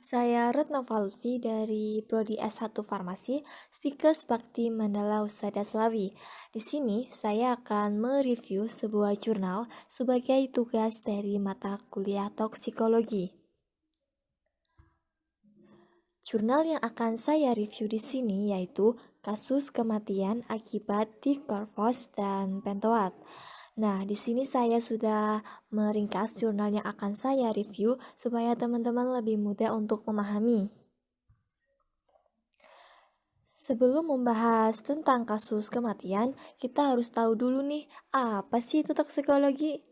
Saya Retno Valvi dari Prodi S1 Farmasi, Stikes Bakti Mandala Husada Slawi. Di sini saya akan mereview sebuah jurnal sebagai tugas dari mata kuliah toksikologi. Jurnal yang akan saya review di sini yaitu kasus kematian akibat dikorfos dan pentoat. Nah, di sini saya sudah meringkas jurnal yang akan saya review supaya teman-teman lebih mudah untuk memahami. Sebelum membahas tentang kasus kematian, kita harus tahu dulu nih, apa sih itu toksikologi?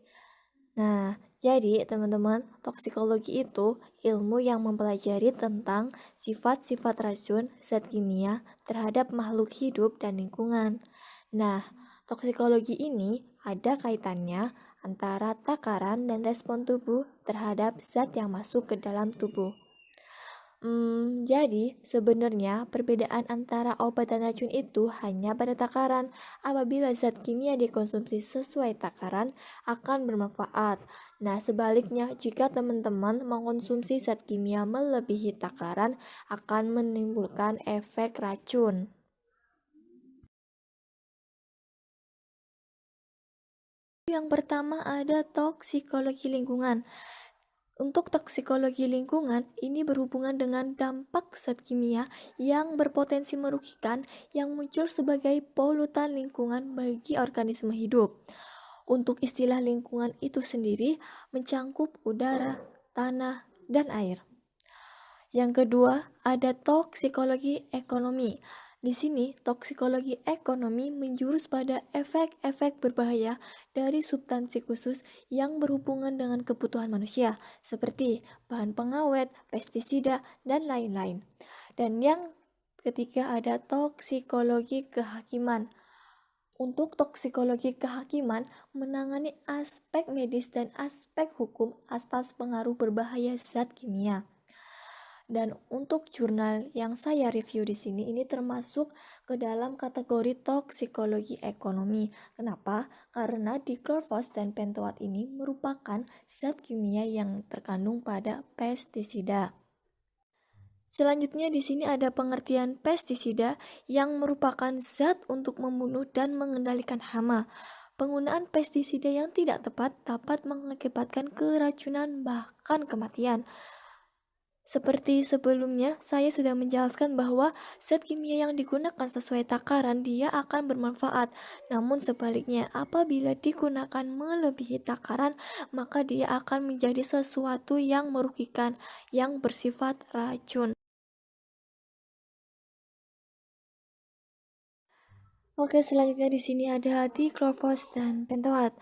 Nah, jadi teman-teman, toksikologi itu ilmu yang mempelajari tentang sifat-sifat racun zat kimia terhadap makhluk hidup dan lingkungan. Nah, toksikologi ini ada kaitannya antara takaran dan respon tubuh terhadap zat yang masuk ke dalam tubuh. Jadi sebenarnya perbedaan antara obat dan racun itu hanya pada takaran. Apabila zat kimia dikonsumsi sesuai takaran akan bermanfaat. Nah, sebaliknya jika teman-teman mengonsumsi zat kimia melebihi takaran akan menimbulkan efek racun. Yang pertama ada toksikologi lingkungan. Untuk toksikologi lingkungan, ini berhubungan dengan dampak zat kimia yang berpotensi merugikan yang muncul sebagai polutan lingkungan bagi organisme hidup. Untuk istilah lingkungan itu sendiri mencangkup udara, tanah, dan air. Yang kedua, ada toksikologi ekonomi. Di sini, toksikologi ekonomi menjurus pada efek-efek berbahaya dari substansi khusus yang berhubungan dengan kebutuhan manusia, seperti bahan pengawet, pestisida, dan lain-lain. Dan yang ketiga ada toksikologi kehakiman. Untuk toksikologi kehakiman menangani aspek medis dan aspek hukum atas pengaruh berbahaya zat kimia. Dan untuk jurnal yang saya review di sini ini termasuk ke dalam kategori toksikologi ekonomi. Kenapa? Karena diklorfos dan pentoat ini merupakan zat kimia yang terkandung pada pestisida. Selanjutnya di sini ada pengertian pestisida yang merupakan zat untuk membunuh dan mengendalikan hama. Penggunaan pestisida yang tidak tepat dapat mengakibatkan keracunan bahkan kematian. Seperti sebelumnya, saya sudah menjelaskan bahwa zat kimia yang digunakan sesuai takaran dia akan bermanfaat. Namun sebaliknya, apabila digunakan melebihi takaran, maka dia akan menjadi sesuatu yang merugikan, yang bersifat racun. Oke, selanjutnya di sini ada diklorfos dan pentoat.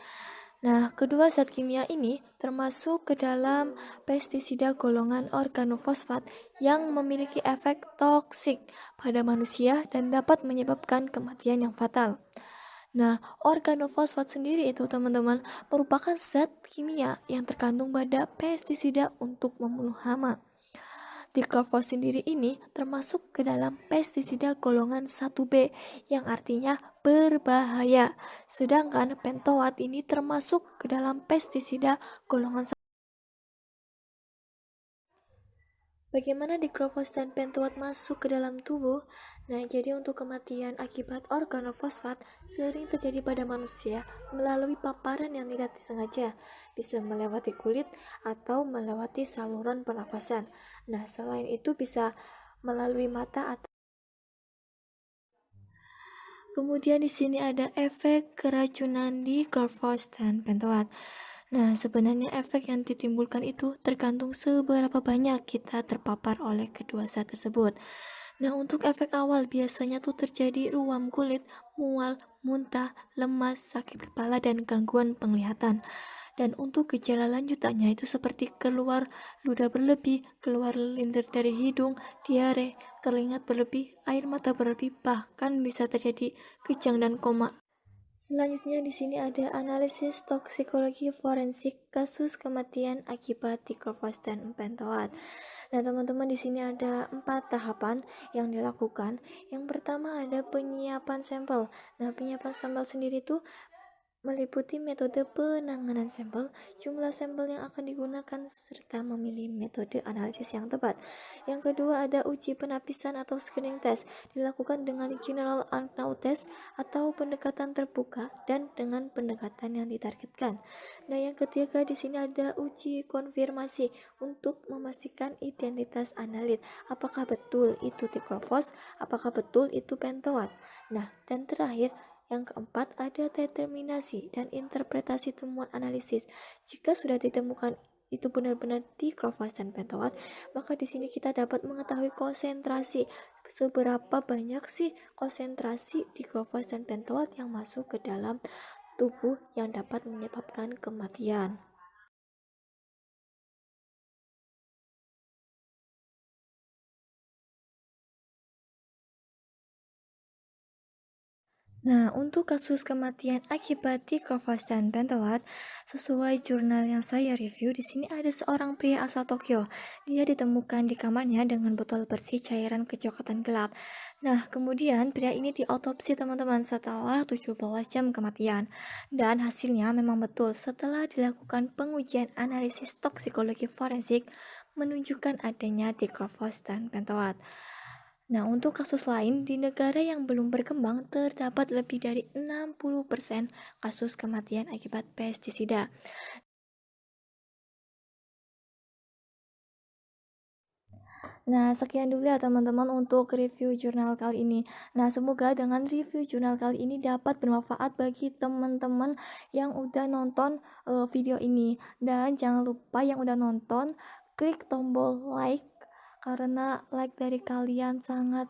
Nah, kedua zat kimia ini termasuk ke dalam pestisida golongan organofosfat yang memiliki efek toksik pada manusia dan dapat menyebabkan kematian yang fatal. Nah, organofosfat sendiri itu teman-teman merupakan zat kimia yang terkandung pada pestisida untuk membunuh hama. Diklorfos sendiri ini termasuk ke dalam pestisida golongan 1B yang artinya berbahaya. Sedangkan pentoat ini termasuk ke dalam pestisida golongan 1. Bagaimana diklorfos dan pentoat masuk ke dalam tubuh? Nah, jadi untuk kematian akibat organofosfat sering terjadi pada manusia melalui paparan yang tidak disengaja, bisa melewati kulit atau melewati saluran pernafasan. Nah, selain itu bisa melalui mata atau kemudian di sini ada efek keracunan di diklorfos dan pentoat. Nah, sebenarnya efek yang ditimbulkan itu tergantung seberapa banyak kita terpapar oleh kedua zat tersebut. Nah, untuk efek awal biasanya tuh terjadi ruam kulit, mual, muntah, lemas, sakit kepala, dan gangguan penglihatan. Dan untuk gejala lanjutannya itu seperti keluar ludah berlebih, keluar lendir dari hidung, diare, keringat berlebih, air mata berlebih, bahkan bisa terjadi kejang dan koma. Selanjutnya di sini ada analisis toksikologi forensik kasus kematian akibat diklorfos dan pentoat. Nah, teman-teman di sini ada 4 tahapan yang dilakukan. Yang pertama ada penyiapan sampel. Nah, penyiapan sampel sendiri itu meliputi metode penanganan sampel, jumlah sampel yang akan digunakan, serta memilih metode analisis yang tepat. Yang kedua ada uji penapisan atau screening test, dilakukan dengan general unknown test atau pendekatan terbuka dan dengan pendekatan yang ditargetkan. Nah, yang ketiga di sini ada uji konfirmasi untuk memastikan identitas analit. Apakah betul itu dikrofos? Apakah betul itu pentoat? Nah, dan terakhir yang keempat, ada determinasi dan interpretasi temuan analisis. Jika sudah ditemukan itu benar-benar dikrovos dan pentoat, maka di sini kita dapat mengetahui konsentrasi. Seberapa banyak sih konsentrasi dikrovos dan pentoat yang masuk ke dalam tubuh yang dapat menyebabkan kematian. Nah, untuk kasus kematian akibat dikrovos dan pentoat, sesuai jurnal yang saya review, di sini ada seorang pria asal Tokyo. Dia ditemukan di kamarnya dengan botol bersih cairan kecoklatan gelap. Nah, kemudian pria ini diotopsi teman-teman setelah 17 jam kematian. Dan hasilnya memang betul setelah dilakukan pengujian analisis toksikologi forensik menunjukkan adanya dikrovos dan pentoat. Nah, untuk kasus lain, di negara yang belum berkembang, terdapat lebih dari 60% kasus kematian akibat pestisida. Nah, sekian dulu ya teman-teman untuk review jurnal kali ini. Nah, semoga dengan review jurnal kali ini dapat bermanfaat bagi teman-teman yang udah nonton video ini. Dan jangan lupa yang udah nonton, klik tombol like, karena like dari kalian sangat-sangat